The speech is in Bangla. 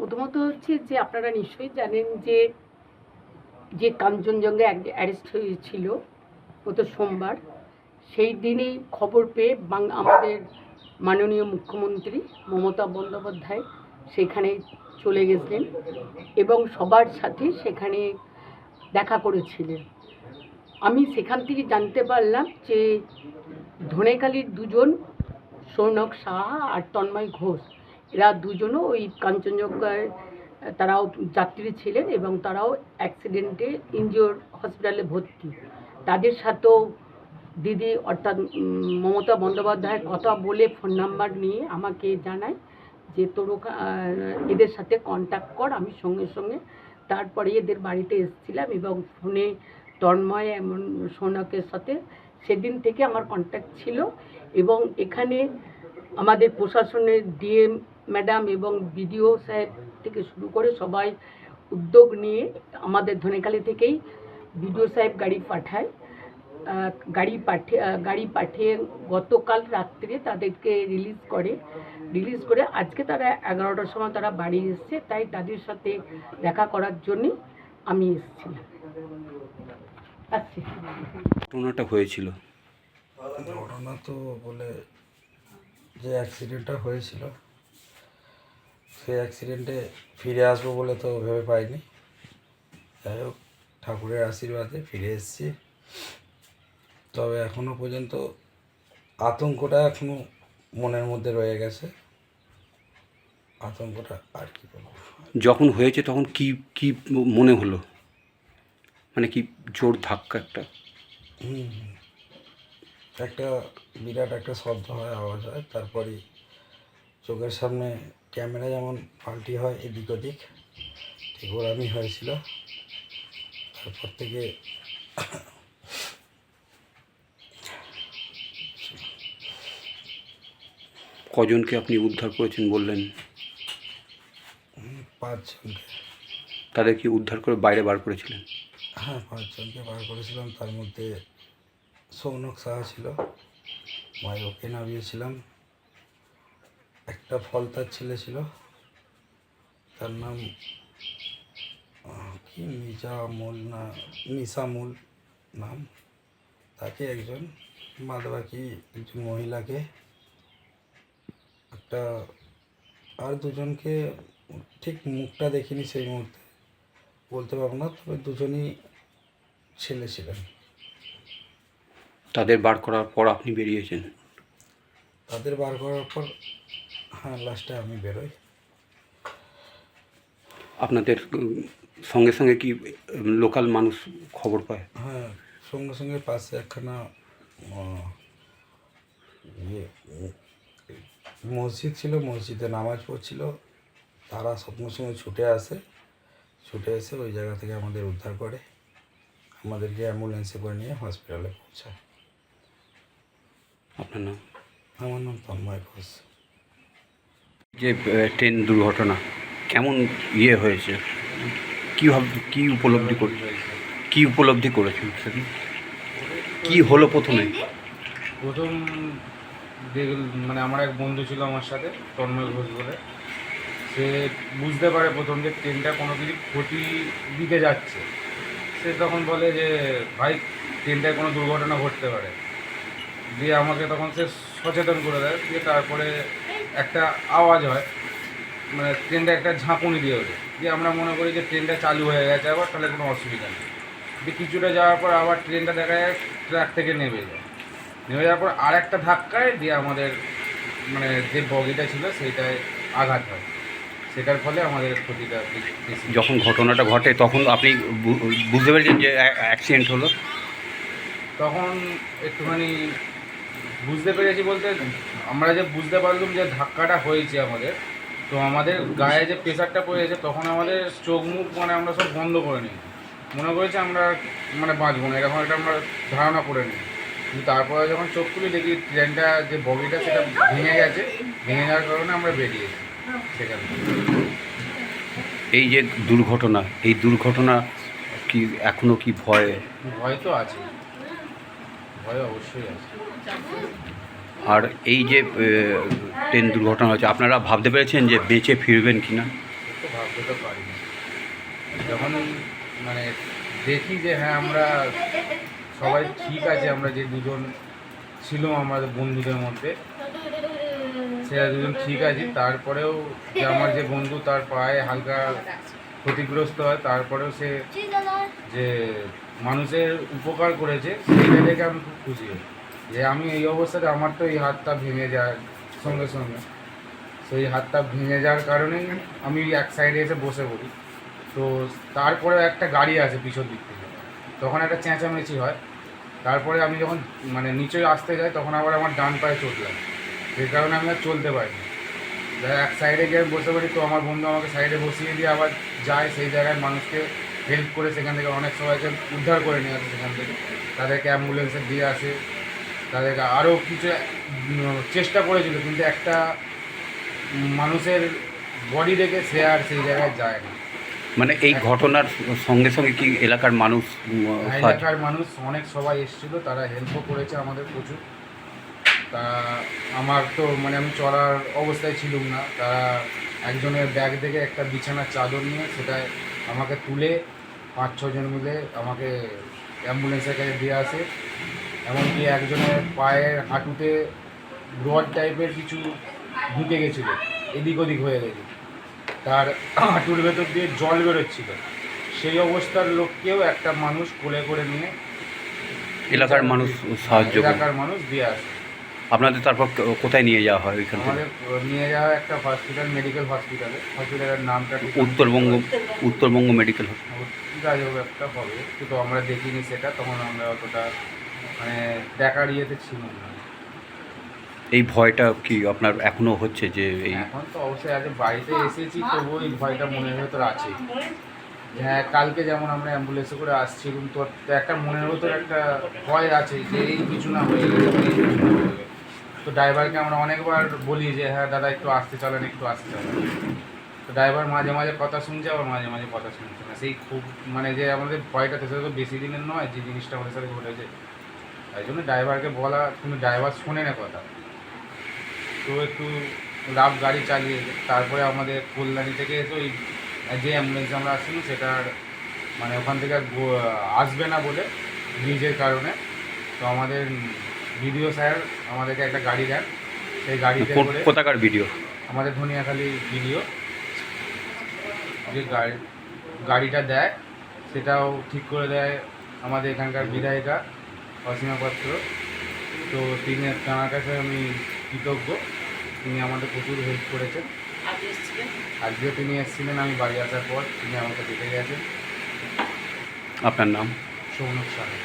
প্রথমত হচ্ছে যে আপনারা নিশ্চয়ই জানেন যে যে কাঞ্চনজঙ্ঘা অ্যারেস্ট হয়েছিল গত সোমবার, সেই দিনেই খবর পেয়ে আমাদের মাননীয় মুখ্যমন্ত্রী মমতা বন্দ্যোপাধ্যায় সেখানে চলে গেছেন এবং সবার সাথে সেখানে দেখা করেছিলেন। আমি সেখান থেকে জানতে পারলাম যে ধনেখালির দুজন, সৌনক সাহা আর তন্ময় ঘোষ, এরা দুজনও ওই কাঞ্চনজঙ্ঘায় তারাও যাত্রী ছিলেন এবং তারাও অ্যাক্সিডেন্টে ইনজিওর হসপিটালে ভর্তি। তাদের সাথেও দিদি অর্থাৎ মমতা বন্দ্যোপাধ্যায়ের কথা বলে ফোন নাম্বার নিয়ে আমাকে জানায় যে তোর এদের সাথে কন্ট্যাক্ট কর। আমি সঙ্গে সঙ্গে তারপরে এদের বাড়িতে এসেছিলাম এবং ফোনে তন্ময় এমন সৌনকের সাথে সেদিন থেকে আমার কন্ট্যাক্ট ছিল এবং এখানে আমাদের প্রশাসনের ডিএম ম্যাডাম এবং বিডিও সাহেব থেকে শুরু করে সবাই উদ্যোগ নিয়ে আমাদের ধনেখালি থেকেই বিডিও সাহেব গাড়ি পাঠিয়ে গতকাল রাত্রে তাদেরকে রিলিজ করে আজকে তারা 11টার সময় তারা বাড়ি এসছে। তাই তাদের সাথে দেখা করার জন্যই আমি এসেছিলাম। ঘটনাটা হয়েছিল, ঘটনা তো বলে যে অ্যাক্সিডেন্টটা হয়েছিল সেই অ্যাক্সিডেন্টে ফিরে আসবো বলে তো ভেবে পাইনি। যাই হোক, ঠাকুরের আশীর্বাদে ফিরে এসেছি। তবে এখনও পর্যন্ত আতঙ্কটা এখনও মনের মধ্যে রয়ে গেছে। আতঙ্কটা আর কি বলবো। যখন হয়েছে তখন কি কি মনে হলো, মানে কি জোর ধাক্কা একটা? একটা বিরাট একটা শব্দ হয়, আওয়াজ হয়, তারপরেই চোখের সামনে ক্যামেরা যেমন পাল্টি হয় এদিক ওদিক, ঠিক ওরমই হয়েছিল। তারপর থেকে কজনকে আপনি উদ্ধার করেছেন বললেন? 5 জনকে। তাদের কি উদ্ধার করে বাইরে বার করেছিলেন? হ্যাঁ, 5 জনকে বার করেছিলাম। তার মধ্যে সৌনক সাহা ছিল, ওকে নামিয়েছিলাম। একটা ফলতার ছেলে ছিল, তার নাম কি নিসামুল নাম, তাকে একজন, বাদ বাকি একজন মহিলাকে, একটা আর দুজনকে ঠিক মুখটা দেখিনি সেই মুহূর্তে, বলতে পারবো না, তবে দুজনই ছেলে ছিলেন। তাদের বার করার পর আপনি বেরিয়েছেন? তাদের বার করার পর হ্যাঁ, লাস্টে আমি বেরোই। আপনাদের সঙ্গে সঙ্গে কি লোকাল মানুষ খবর পায়? হ্যাঁ, সঙ্গে সঙ্গে পাশে একখানা মসজিদ ছিল, মসজিদে নামাজ পড়ছিল, তারা সঙ্গে সঙ্গে ছুটে এসে ওই জায়গা থেকে আমাদের উদ্ধার করে, আমাদেরকে অ্যাম্বুলেন্সে করে নিয়ে হসপিটালে পৌঁছায়। আপনার নাম? আমার নাম তন্ময় ঘোষ। যে ট্রেন দুর্ঘটনা কেমন হয়েছে, কী উপলব্ধি করেছেন সেদিন? কী হলো প্রথম মানে আমার এক বন্ধু ছিল আমার সাথে, তন্ময় ঘোষ বলে, সে বুঝতে পারে প্রথম যে ট্রেনটা কোনো কিছু ক্ষতি দিতে যাচ্ছে। সে তখন বলে যে ভাই, ট্রেনটায় কোনো দুর্ঘটনা ঘটতে পারে। দিয়ে আমাকে তখন সে সচেতন করে দেয়। দিয়ে তারপরে একটা আওয়াজ হয়, মানে ট্রেনটা একটা ঝাঁকুনি দিয়ে ওঠে। দিয়ে আমরা মনে করি যে ট্রেনটা চালু হয়ে গেছে আবার, তাহলে কোনো অসুবিধা নেই। দিয়ে কিছুটা যাওয়ার পর আবার ট্রেনটা দেখা যায় ট্র্যাক থেকে নেমে যাওয়ার পর আর একটা ধাক্কায় দিয়ে আমাদের মানে যে বগিটা ছিল সেইটায় আঘাত হয়। সেটার ফলে আমাদের ক্ষতিটা বেশি। যখন ঘটনাটা ঘটে তখন আপনি বুঝতে পেরেছেন যে অ্যাক্সিডেন্ট হলো? তখন একটুখানি বুঝতে পেরেছি বলতে, আমরা যে বুঝতে পারলাম যে ধাক্কাটা হয়েছে আমাদের, তো আমাদের গায়ে যে প্রেশারটা পড়েছে তখন আমাদের চোখ মুখ মানে আমরা সব বন্ধ করে নিই, মনে করেছি আমরা মানে বাঁচবো না, এরকম একটা আমরা ধারণা করে নিই। কিন্তু তারপরে যখন চোখ খুলি দেখি ট্রেনটা যে বগিটা সেটা ভেঙে গেছে, ভেঙে যাওয়ার কারণে আমরা বেরিয়েছি সেখানে। এই যে দুর্ঘটনা কি এখনো কি ভয় তো আছে, ভয় অবশ্যই আছে। আর এই যে ট্রেন দুর্ঘটনা হয়েছে, আপনারা ভাবতে পেরেছেন যে বেঁচে ফিরবেন কি না? তো ভাবতে তো পারি না। যখন মানে দেখি যে হ্যাঁ আমরা সবাই ঠিক আছে, আমরা যে দুজন ছিল আমাদের বন্ধুদের মধ্যে সেরা দুজন ঠিক আছে, তারপরেও যে আমার যে বন্ধু তার পায়ে হালকা ক্ষতিগ্রস্ত হয়, তারপরেও সে যে মানুষের উপকার করেছে সেইটা দেখে আমি খুব খুশি হই। যে আমি এই অবস্থাতে আমার তো এই হাতটা ভেঙে যায় সঙ্গে সঙ্গে, সেই হাতটা ভেঙে যাওয়ার কারণেই আমি এক সাইডে এসে বসে পড়ি। তো তারপরে একটা গাড়ি আসে পিছন দিক থেকে, তখন একটা চেঁচামেচি হয়। তারপরে আমি যখন মানে নিচে আসতে যাই তখন আবার আমার ডান পায়ে চোট লাগে, যে কারণে আমি আর চলতে পারিনি। এক সাইডে গিয়ে বসে পড়ি, তো আমার বন্ধু আমাকে সাইডে বসিয়ে দিয়ে আবার যায় সেই জায়গায় মানুষকে হেল্প করে, সেখান থেকে অনেক সবাইকে উদ্ধার করে নিয়ে আসে সেখান থেকে, তাদেরকে অ্যাম্বুলেন্সে দিয়ে আসে, তাদেরকে আরও কিছু চেষ্টা করেছিল, কিন্তু একটা মানুষের বডি দেখে সে আর সেই জায়গায় যায় না। মানে এই ঘটনার সঙ্গে সঙ্গে কি এলাকার মানুষ এলাকার মানুষ অনেক সবাই এসেছিল, তারা হেল্পও করেছে আমাদের প্রচুর। তা আমার তো মানে আমি চলার অবস্থায় ছিলাম না, তারা একজনের ব্যাগ থেকে একটা বিছানার চাদর নিয়ে সেটায় আমাকে তুলে 5-6 জন মিলে আমাকে অ্যাম্বুলেন্সের কাছে দিয়ে আসে। এমনকি একজনের পায়ের হাঁটুতে রড টাইপের কিছু ঢুকে গেছিলো, এদিক ওদিক হয়ে গেছে, তার হাঁটুর ভেতর দিয়ে জল বেরোচ্ছিল। সেই অবস্থার লোককেও একটা মানুষ কোলে করে নিয়ে এলাকার মানুষ সাহায্য করে? এলাকার মানুষ দিয়ে আসে। আপনাদের তারপর কোথায় নিয়ে যাওয়া হয় ওইখান থেকে? আমাদের নিয়ে যাওয়া একটা হসপিটাল, মেডিকেল হসপিটালের নামটা ঠিক উত্তরবঙ্গ মেডিকেল হসপিটাল যাই হোক একটা হবে, কিন্তু আমরা দেখিনি সেটা, তখন আমরা অতটা মানে দেখার ইয়েতে ছিলাম না। এই ভয়টা কি আপনার এখনো হচ্ছে যে এই? এখন তো অবশ্যই আজ বাড়িতে এসেছি, তবুও এই ভয়টা মনের ভেতর আছে। হ্যাঁ, কালকে যেমন আমরা অ্যাম্বুলেন্সে করে আসছিলাম, তো একটা মনের ভেতর একটা ভয় আছে যে এই কিছু না হয়ে গেলে, তো ড্রাইভারকে আমরা অনেকবার বলি যে হ্যাঁ দাদা একটু আসতে চলেন, একটু আসতে চলেন। তো ড্রাইভার মাঝে মাঝে কথা শুনছে, আবার মাঝে মাঝে কথা শুনছে না। সেই খুব মানে যে আমাদের ভয়টা সেটা তো বেশি দিনের নয়, যে জিনিসটা আমাদের সাথে ঘটেছে, তাই জন্য ড্রাইভারকে বলা, কিন্তু ড্রাইভার শোনে না কথা। তো একটু রাফ গাড়ি চালিয়ে, তারপরে আমাদের কল্যাণী থেকে এসে ওই যে অ্যাম্বুলেন্স আমরা আসছিলাম সেটার মানে ওখান থেকে আসবে না বলে ব্রিজের কারণে, তো আমাদের ভিডিও স্যার আমাদেরকে একটা গাড়ি দেন, সেই গাড়িতে করে কোথাকার ভিডিও? আমাদের ধনিয়াখালী ভিডিও যে গাড়িটা দেয় সেটাও ঠিক করে দেয় আমাদের এখানকার বিধায়িকা অসীমা পাত্র। তো তাঁর কাছে আমি কৃতজ্ঞ, তিনি আমাদের প্রচুর হেল্প করেছেন। আজকে তিনি এসেছিলেন, আমি বাড়ি আসার পর তিনি আমাকে দেখে গেছেন। আপনার নাম? সৌনক সাহা।